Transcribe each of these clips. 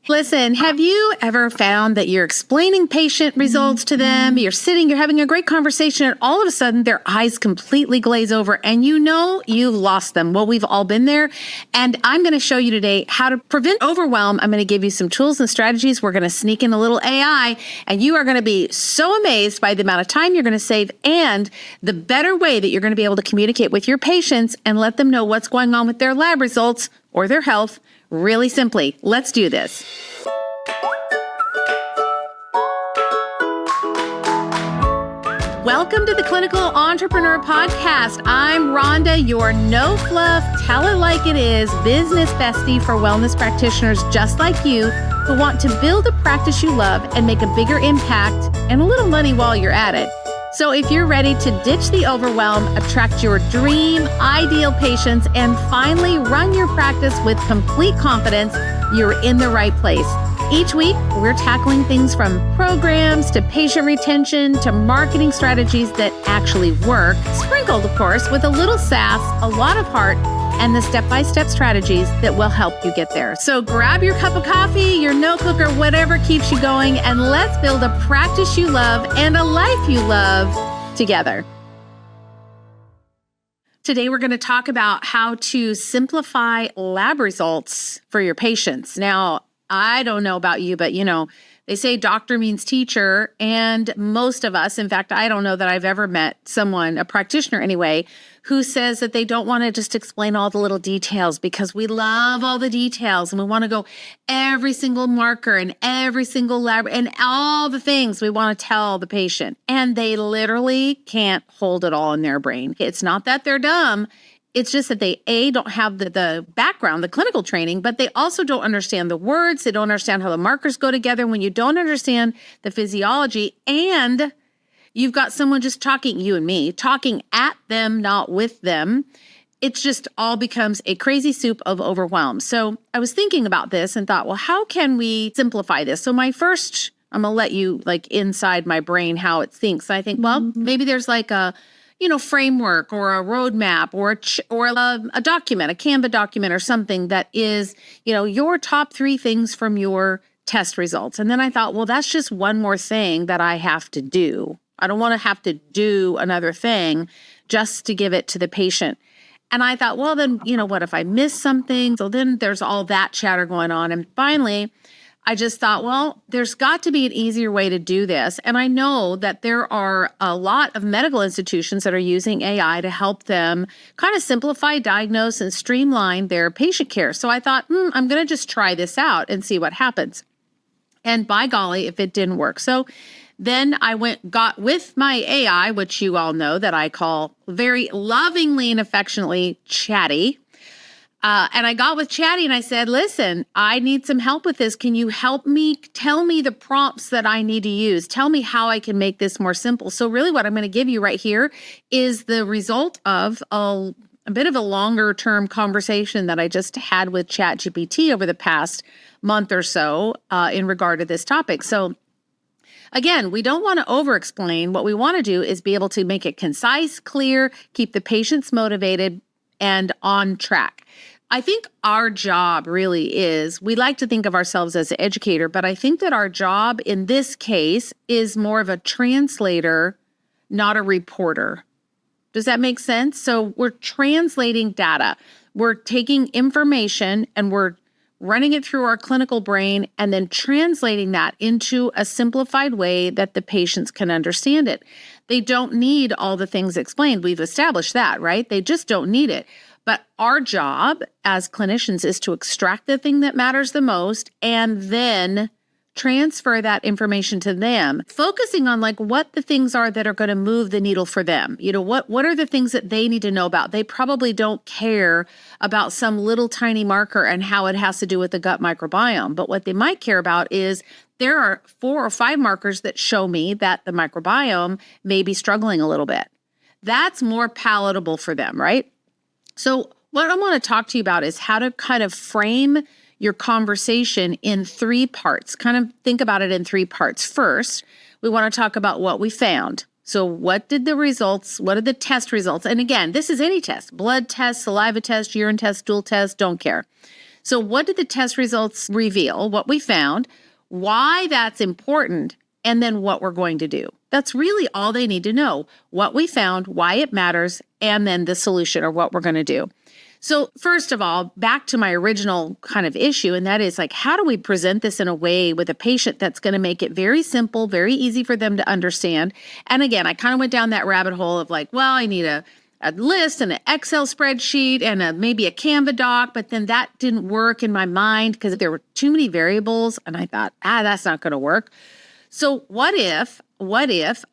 Listen, have you ever found that you're explaining patient results to them, you're having a great conversation, and all of a sudden their eyes completely glaze over and you know you've lost them? Well, we've all been there. And I'm going to show you today how to prevent overwhelm. I'm going to give you some tools and strategies. We're going to sneak in a little AI, and you are going to be so amazed by the amount of time you're going to save and the better way that you're going to be able to communicate with your patients and let them know what's going on with their lab results or their health. Really simply, let's do this. Welcome to the Clinical Entrepreneur Podcast. I'm Ronda, your no fluff, tell it like it is business bestie for wellness practitioners just like you who want to build a practice you love and make a bigger impact and a little money while you're at it. So if you're ready to ditch the overwhelm, attract your dream, ideal patients, and finally run your practice with complete confidence, you're in the right place. Each week, we're tackling things from programs to patient retention to marketing strategies that actually work, sprinkled, of course, with a little sass, a lot of heart, and the step-by-step strategies that will help you get there. So grab your cup of coffee, your notebook, or whatever keeps you going, and let's build a practice you love and a life you love together. Today, we're going to talk about how to simplify lab results for your patients. Now, I don't know about you, but they say doctor means teacher, and most of us, in fact, I don't know that I've ever met someone, a practitioner anyway, who says that they don't want to just explain all the little details because we love all the details and we want to go every single marker and every single lab and all the things we want to tell the patient. And they literally can't hold it all in their brain. It's not that they're dumb. It's just that they, don't have the background, the clinical training, but they also don't understand the words. They don't understand how the markers go together. When you don't understand the physiology and you've got someone just talking, you and me, talking at them, not with them, it just all becomes a crazy soup of overwhelm. So I was thinking about this and thought, well, how can we simplify this? So I'm going to let you inside my brain how it thinks. I think, well, maybe there's a framework or a roadmap or a document, a Canva document or something that is, your top 3 things from your test results. And then I thought, well, that's just one more thing that I have to do. I don't want to have to do another thing just to give it to the patient. And I thought, well, then, what if I miss something? So then there's all that chatter going on. And finally, I just thought, well, there's got to be an easier way to do this. And I know that there are a lot of medical institutions that are using AI to help them kind of simplify, diagnose, and streamline their patient care. So I thought, I'm going to just try this out and see what happens. And by golly, if it didn't work. So then I got with my AI, which you all know that I call very lovingly and affectionately Chatty. And I got with Chatty and I said, listen, I need some help with this. Can you help me? Tell me the prompts that I need to use. Tell me how I can make this more simple. So really what I'm going to give you right here is the result of a bit of a longer term conversation that I just had with ChatGPT over the past month or so in regard to this topic. So again, we don't want to over-explain. What we want to do is be able to make it concise, clear, keep the patients motivated and on track. I think our job really is, we like to think of ourselves as an educator, but I think that our job in this case is more of a translator, not a reporter. Does that make sense? So we're translating data. We're taking information and we're running it through our clinical brain and then translating that into a simplified way that the patients can understand it. They don't need all the things explained. We've established that, right? They just don't need it. But our job as clinicians is to extract the thing that matters the most and then transfer that information to them, focusing on what the things are that are going to move the needle for them. What are the things that they need to know about? They probably don't care about some little tiny marker and how it has to do with the gut microbiome. But what they might care about is there are 4 or 5 markers that show me that the microbiome may be struggling a little bit. That's more palatable for them, right? So what I want to talk to you about is how to kind of frame your conversation in 3 parts. Kind of think about it in 3 parts. First, we want to talk about what we found. So what did the test results? And again, this is any test, blood test, saliva test, urine test, stool test, don't care. So what did the test results reveal? What we found, why that's important, and then what we're going to do. That's really all they need to know. What we found, why it matters, and then the solution or what we're going to do. So first of all, back to my original kind of issue, and that is like, how do we present this in a way with a patient that's going to make it very simple, very easy for them to understand? And again, I kind of went down that rabbit hole of like, well, I need a list and an Excel spreadsheet and maybe a Canva doc, but then that didn't work in my mind because there were too many variables, and I thought, that's not going to work. So what if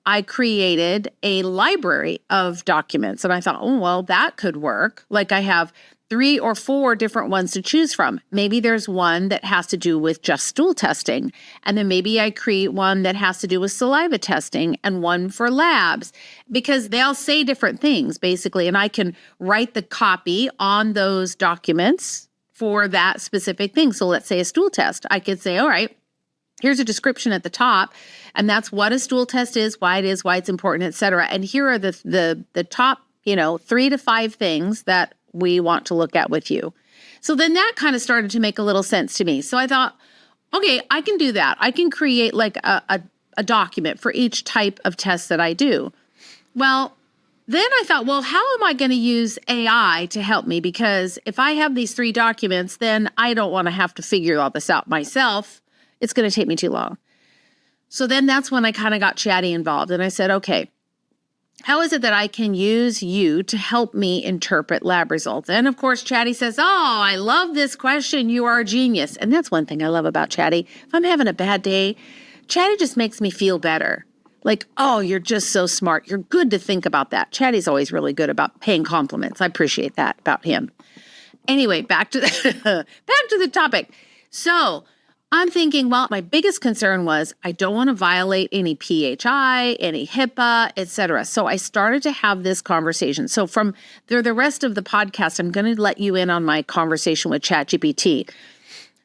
I created a library of documents? And I thought, oh, well, that could work. Like I have 3 or 4 different ones to choose from. Maybe there's one that has to do with just stool testing. And then maybe I create one that has to do with saliva testing and one for labs, because they all say different things basically. And I can write the copy on those documents for that specific thing. So let's say a stool test. I could say, all right, here's a description at the top, and that's what a stool test is, why it's important, et cetera. And here are the top, 3 to 5 things that we want to look at with you. So then that kind of started to make a little sense to me. So I thought, okay, I can do that. I can create like a document for each type of test that I do. Well, then I thought, well, how am I going to use AI to help me? Because if I have these 3 documents, then I don't want to have to figure all this out myself. It's going to take me too long. So then that's when I kind of got Chatty involved. And I said, okay, how is it that I can use you to help me interpret lab results? And of course, Chatty says, oh, I love this question. You are a genius. And that's one thing I love about Chatty. If I'm having a bad day, Chatty just makes me feel better. Like, oh, you're just so smart. You're good to think about that. Chatty's always really good about paying compliments. I appreciate that about him. Anyway, back to the topic. So I'm thinking, well, my biggest concern was I don't want to violate any PHI, any HIPAA, et cetera. So I started to have this conversation. So from the rest of the podcast, I'm going to let you in on my conversation with ChatGPT.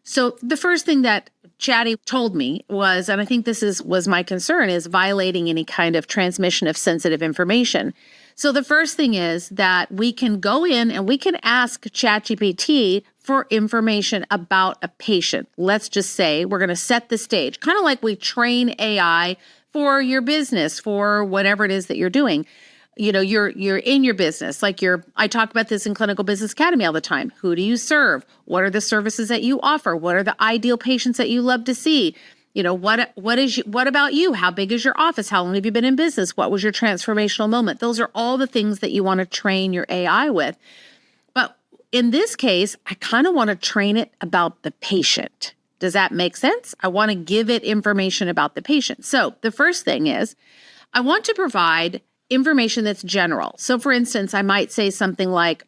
So the first thing that Chatty told me was, and I think this was my concern, is violating any kind of transmission of sensitive information. So the first thing is that we can go in and we can ask ChatGPT for information about a patient. Let's just say we're going to set the stage, kind of like we train AI for your business, for whatever it is that you're doing. You're in your business. I talk about this in Clinical Business Academy all the time. Who do you serve? What are the services that you offer? What are the ideal patients that you love to see? What about you? How big is your office? How long have you been in business? What was your transformational moment? Those are all the things that you want to train your AI with. But in this case, I kind of want to train it about the patient. Does that make sense? I want to give it information about the patient. So the first thing is I want to provide information that's general. So for instance, I might say something like,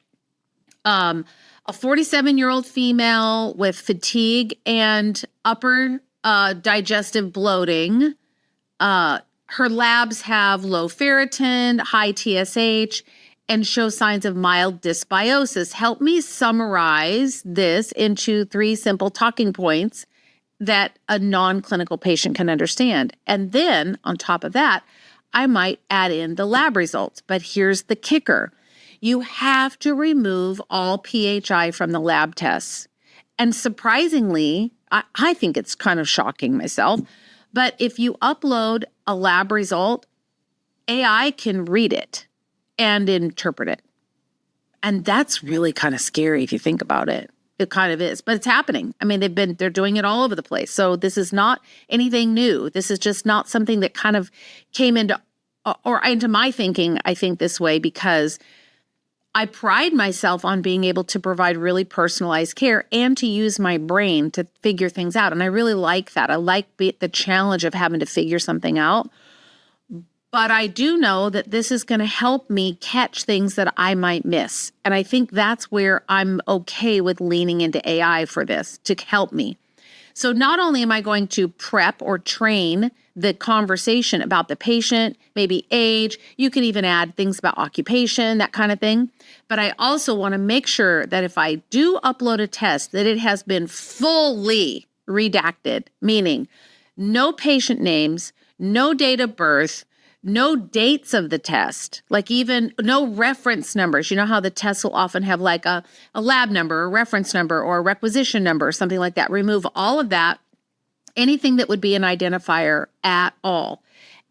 a 47-year-old female with fatigue and upper digestive bloating. Her labs have low ferritin, high TSH, and show signs of mild dysbiosis. Help me summarize this into 3 simple talking points that a non-clinical patient can understand. And then on top of that, I might add in the lab results. But here's the kicker. You have to remove all PHI from the lab tests. And surprisingly, I think it's kind of shocking myself, but if you upload a lab result, AI can read it and interpret it. And that's really kind of scary if you think about it. It kind of is, but it's happening. I mean, they're doing it all over the place. So this is not anything new. This is just not something that kind of came into my thinking, I think, this way, because I pride myself on being able to provide really personalized care and to use my brain to figure things out. And I really like that. I like the challenge of having to figure something out. But I do know that this is going to help me catch things that I might miss. And I think that's where I'm okay with leaning into AI for this, to help me. So not only am I going to prep or train the conversation about the patient, maybe age, you can even add things about occupation, that kind of thing. But I also want to make sure that if I do upload a test, that it has been fully redacted, meaning no patient names, no date of birth, no dates of the test, like even no reference numbers. You know how the tests will often have like a lab number, a reference number, or a requisition number, or something like that. Remove all of that, anything that would be an identifier at all.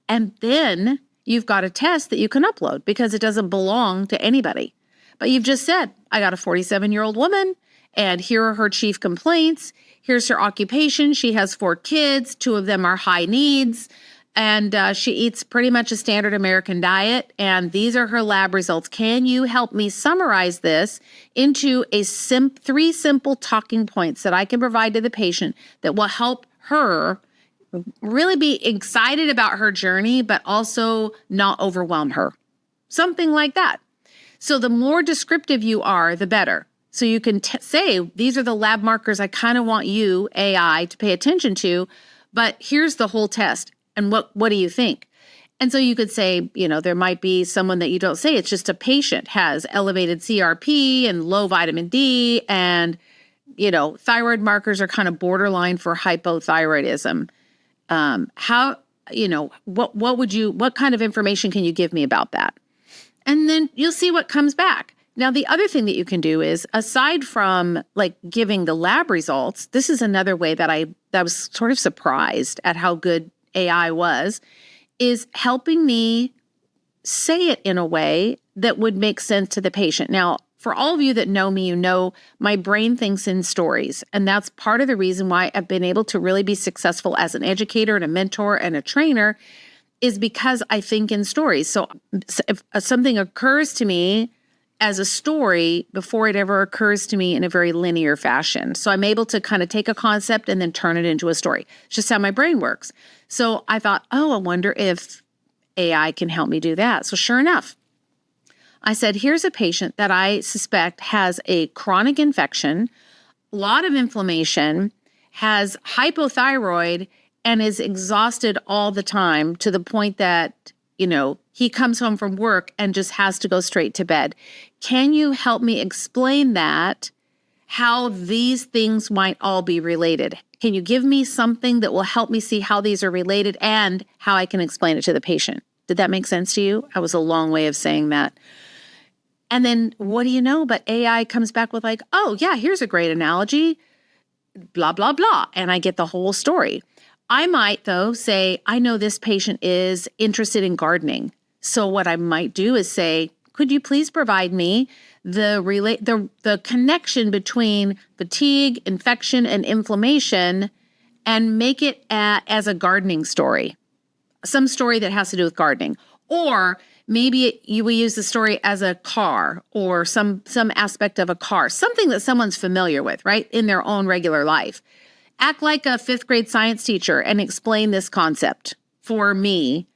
And then you've got a test that you can upload because it doesn't belong to anybody. But you've just said, I got a 47-year-old woman, and here are her chief complaints. Here's her occupation. She has 4 kids. 2 of them are high needs. And she eats pretty much a standard American diet. And these are her lab results. Can you help me summarize this into 3 simple talking points that I can provide to the patient that will help her really be excited about her journey, but also not overwhelm her? Something like that. So the more descriptive you are, the better. So you can say, these are the lab markers I kind of want you, AI, to pay attention to, but here's the whole test. And what do you think? And so you could say, there might be someone that you don't say. It's just a patient has elevated CRP and low vitamin D, and, thyroid markers are kind of borderline for hypothyroidism. What kind of information can you give me about that? And then you'll see what comes back. Now, the other thing that you can do is, aside from like giving the lab results, this is another way that I was sort of surprised at how good AI was, is helping me say it in a way that would make sense to the patient. Now, for all of you that know me, my brain thinks in stories. And that's part of the reason why I've been able to really be successful as an educator and a mentor and a trainer, is because I think in stories. So if something occurs to me as a story before it ever occurs to me in a very linear fashion. So I'm able to kind of take a concept and then turn it into a story. It's just how my brain works. So I thought, I wonder if AI can help me do that. So sure enough, I said, here's a patient that I suspect has a chronic infection, a lot of inflammation, has hypothyroid, and is exhausted all the time to the point that, he comes home from work and just has to go straight to bed. Can you help me explain that, how these things might all be related? Can you give me something that will help me see how these are related and how I can explain it to the patient? Did that make sense to you? That was a long way of saying that. And then what do you know? But AI comes back with like, oh yeah, here's a great analogy, blah, blah, blah. And I get the whole story. I might, though, say, I know this patient is interested in gardening. So what I might do is say, could you please provide me the connection between fatigue, infection, and inflammation, and make it as a gardening story, some story that has to do with gardening. Or maybe we use the story as a car, or some aspect of a car, something that someone's familiar with, right, in their own regular life. Act like a 5th grade science teacher and explain this concept for me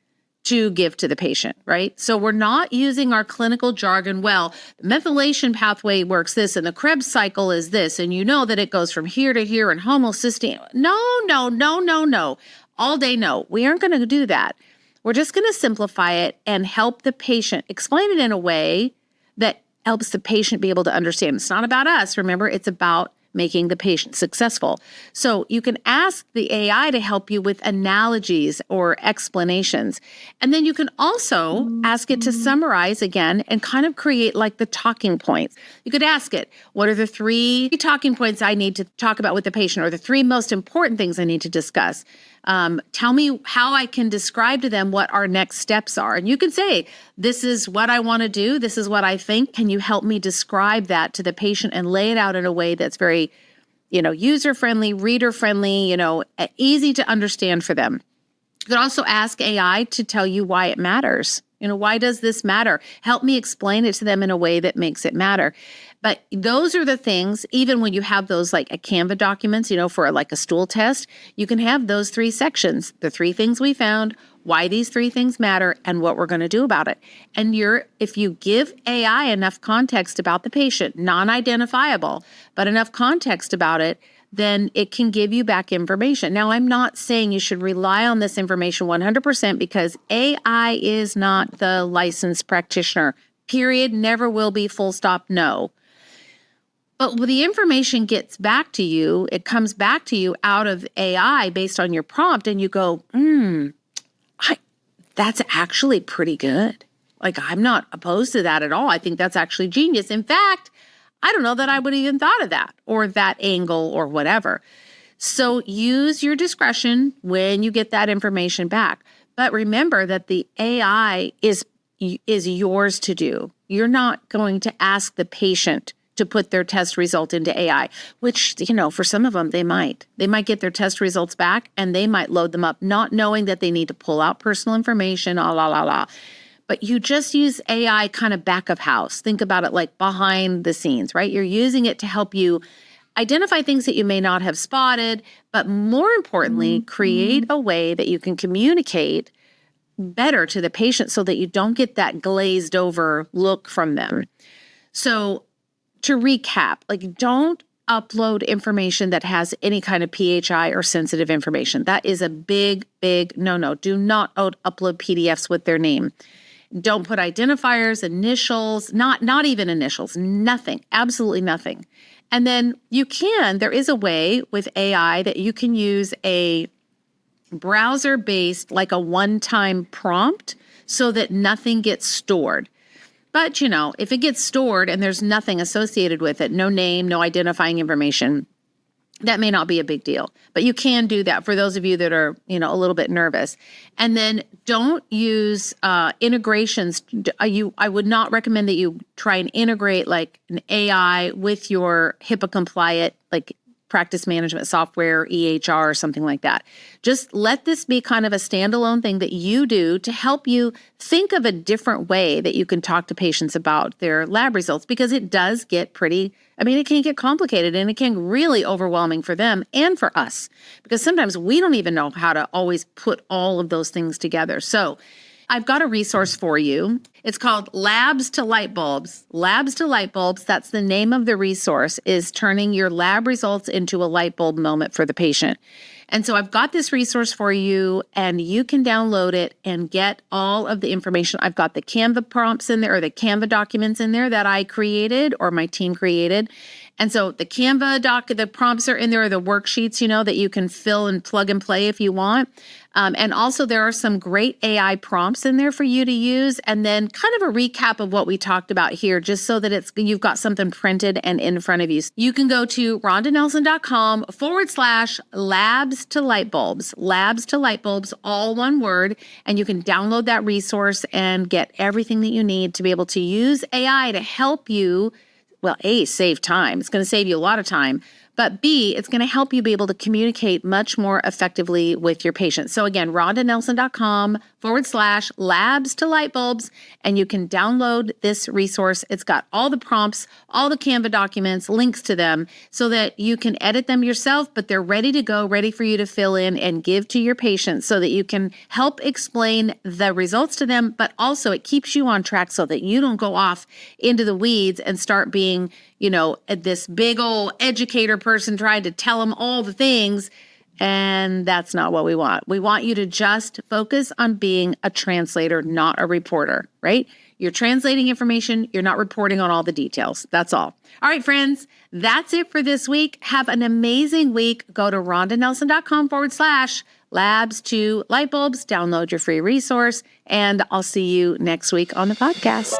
to give to the patient, right? So we're not using our clinical jargon. Well, the methylation pathway works this, and the Krebs cycle is this, and you know that it goes from here to here, and homocysteine. No. All day, no. We aren't going to do that. We're just going to simplify it and help the patient, explain it in a way that helps the patient be able to understand. It's not about us. Remember, it's about making the patient successful. So you can ask the AI to help you with analogies or explanations. And then you can also ask it to summarize again and kind of create like the talking points. You could ask it, what are the 3 talking points I need to talk about with the patient, or the 3 most important things I need to discuss? Tell me how I can describe to them what our next steps are. And you can say, this is what I want to do. This is what I think. Can you help me describe that to the patient and lay it out in a way that's very, user-friendly, reader-friendly, easy to understand for them? You could also ask AI to tell you why it matters. Why does this matter? Help me explain it to them in a way that makes it matter. But those are the things, even when you have those like a Canva documents, for like a stool test, you can have those 3 sections, the 3 things we found, why these 3 things matter, and what we're going to do about it. And if you give AI enough context about the patient, non-identifiable, but enough context about it, then it can give you back information. Now, I'm not saying you should rely on this information 100% because AI is not the licensed practitioner, period, never will be, full stop, no. But when the information gets back to you, it comes back to you out of AI based on your prompt, and you go, that's actually pretty good. Like, I'm not opposed to that at all. I think that's actually genius. In fact, I don't know that I would have even thought of that or that angle or whatever. So use your discretion when you get that information back. But remember that the AI is yours to do. You're not going to ask the patient to put their test result into AI, which, for some of them, they might. They might get their test results back and they might load them up, not knowing that they need to pull out personal information, But you just use AI kind of back of house. Think about it like behind the scenes, right? You're using it to help you identify things that you may not have spotted, but more importantly, create a way that you can communicate better to the patient so that you don't get that glazed over look from them. So to recap, like, don't upload information that has any kind of PHI or sensitive information. That is a big, big no-no. Do not upload PDFs with their name. Don't put identifiers, initials, not even initials, nothing, absolutely nothing. And then there is a way with AI that you can use a browser-based, like a one-time prompt so that nothing gets stored. But, if it gets stored and there's nothing associated with it, no name, no identifying information, that may not be a big deal. But you can do that for those of you that are, a little bit nervous. And then don't use integrations. I would not recommend that you try and integrate like an AI with your HIPAA compliant, like practice management software, EHR, or something like that. Just let this be kind of a standalone thing that you do to help you think of a different way that you can talk to patients about their lab results, because it does get it can get complicated and it can really overwhelming for them and for us, because sometimes we don't even know how to always put all of those things together. So I've got a resource for you. It's called Labs to Light Bulbs. Labs to Light Bulbs, that's the name of the resource, is turning your lab results into a light bulb moment for the patient. And so I've got this resource for you, and you can download it and get all of the information. I've got the Canva prompts in there, or the Canva documents in there that I created or my team created. And so the Canva the prompts are in there, or the worksheets, that you can fill and plug and play if you want. And also there are some great AI prompts in there for you to use, and then kind of a recap of what we talked about here, just so that you've got something printed and in front of you. You can go to rondanelson.com/labs to light bulbs, labs to light bulbs, all one word, and you can download that resource and get everything that you need to be able to use AI to help you, well, A, save time. It's going to save you a lot of time. But B, it's going to help you be able to communicate much more effectively with your patients. So again, rondanelson.com/labs to light bulbs, and you can download this resource. It's got all the prompts, all the Canva documents, links to them, so that you can edit them yourself, but they're ready to go, ready for you to fill in and give to your patients so that you can help explain the results to them, but also it keeps you on track so that you don't go off into the weeds and start being, this big old educator person trying to tell them all the things. And that's not what we want. We want you to just focus on being a translator, not a reporter, right? You're translating information. You're not reporting on all the details. That's all. All right, friends, that's it for this week. Have an amazing week. Go to rondanelson.com/labs to light bulbs. Download your free resource, and I'll see you next week on the podcast.